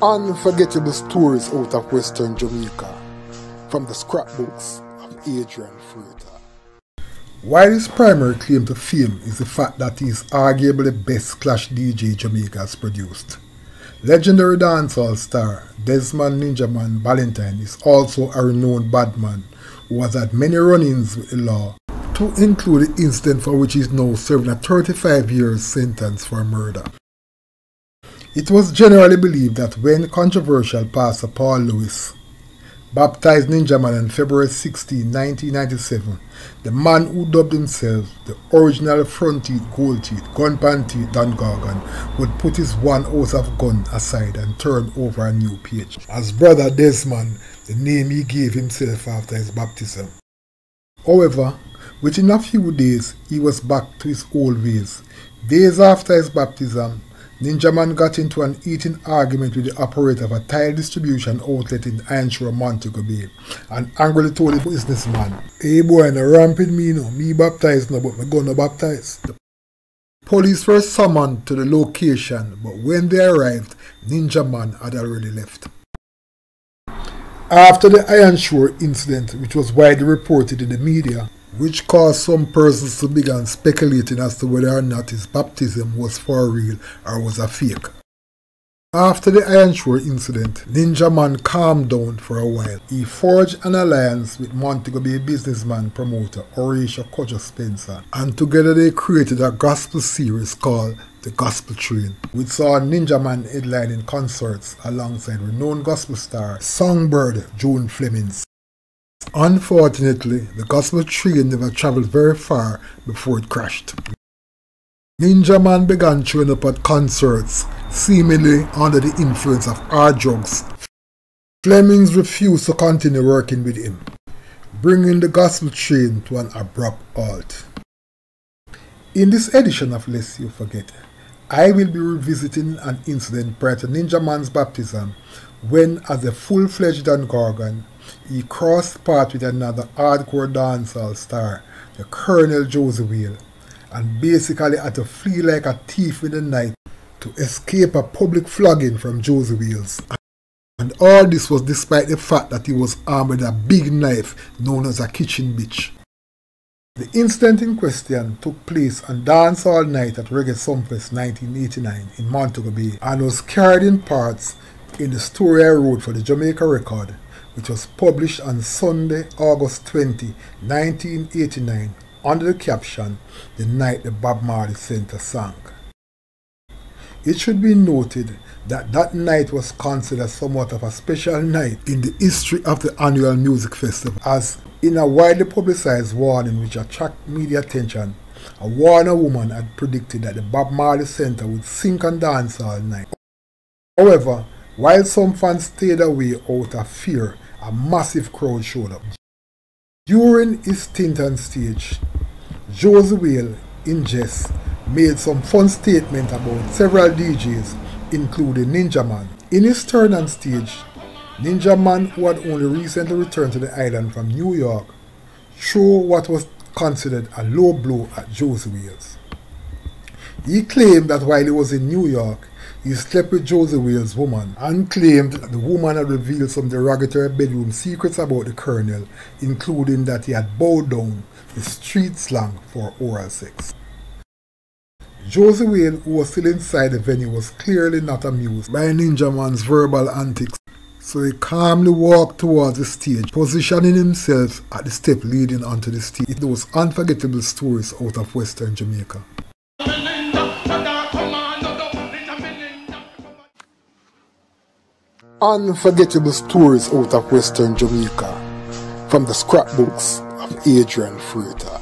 Unforgettable stories out of Western Jamaica from the scrapbooks of Adrian Fruiter. While his primary claim to fame is the fact that he is arguably the best clash DJ Jamaica has produced, legendary dancehall star Desmond Ninjaman Valentine is also a renowned badman who has had many run-ins with the law, to include the incident for which he is now serving a 35-year sentence for murder. It was generally believed that when controversial Pastor Paul Lewis baptized Ninjaman on February 16, 1997, the man who dubbed himself the original front teeth, gold teeth, gun pan teeth Don Gorgon would put his one ounce of gun aside and turn over a new page. As Brother Desmond, the name he gave himself after his baptism. However, within a few days, he was back to his old ways. Days after his baptism, Ninjaman got into an heated argument with the operator of a tile distribution outlet in Ironshaw, Montego Bay, and angrily told the businessman, "Hey boy, no ramping me no, me baptized no, but me gonna baptize." The police were summoned to the location, but when they arrived, Ninjaman had already left. After the Ironshaw incident, which was widely reported in the media, which caused some persons to begin speculating as to whether or not his baptism was for real or was a fake. After the Ironshaw incident, Ninjaman calmed down for a while. He forged an alliance with Montego Bay businessman promoter Horatio Kojo Spencer, and together they created a gospel series called The Gospel Train, which saw Ninjaman headlining concerts alongside renowned gospel star Songbird Joan Flemings. Unfortunately, the gospel train never travelled very far before it crashed. Ninjaman began showing up at concerts, seemingly under the influence of hard drugs. Flemings refused to continue working with him, bringing the gospel train to an abrupt halt. In this edition of Lest You Forget, I will be revisiting an incident prior to Ninjaman's baptism when, as a full-fledged Don Gorgon, he crossed paths with another hardcore dancehall star, the Colonel Josey Wales, and basically had to flee like a thief in the night to escape a public flogging from Josey Wales. And all this was despite the fact that he was armed with a big knife known as a kitchen bitch. The incident in question took place on Dancehall Night at Reggae Sumfest 1989 in Montego Bay and was carried in parts in the story I wrote for the Jamaica Record, which was published on Sunday, August 20, 1989, under the caption, "The Night the Bob Marley Center Sank." It should be noted that that night was considered somewhat of a special night in the history of the annual music festival, as in a widely publicized warning which attracted media attention, a Warner woman had predicted that the Bob Marley Center would sink on Dancehall Night. However, while some fans stayed away out of fear, a massive crowd showed up. During his stint on stage, Josey Wales, in jest, made some fun statements about several DJs, including Ninjaman. In his turn on stage, Ninjaman, who had only recently returned to the island from New York, threw what was considered a low blow at Josey Wales. He claimed that while he was in New York, he slept with Josey Wales' woman, and claimed that the woman had revealed some derogatory bedroom secrets about the Colonel, including that he had bowed down, the street slang for oral sex. Josey Wales, who was still inside the venue, was clearly not amused by Ninjaman's verbal antics, so he calmly walked towards the stage, positioning himself at the step leading onto the stage. Those unforgettable stories out of Western Jamaica. Unforgettable stories out of Western Jamaica from the scrapbooks of Adrian Fruiter.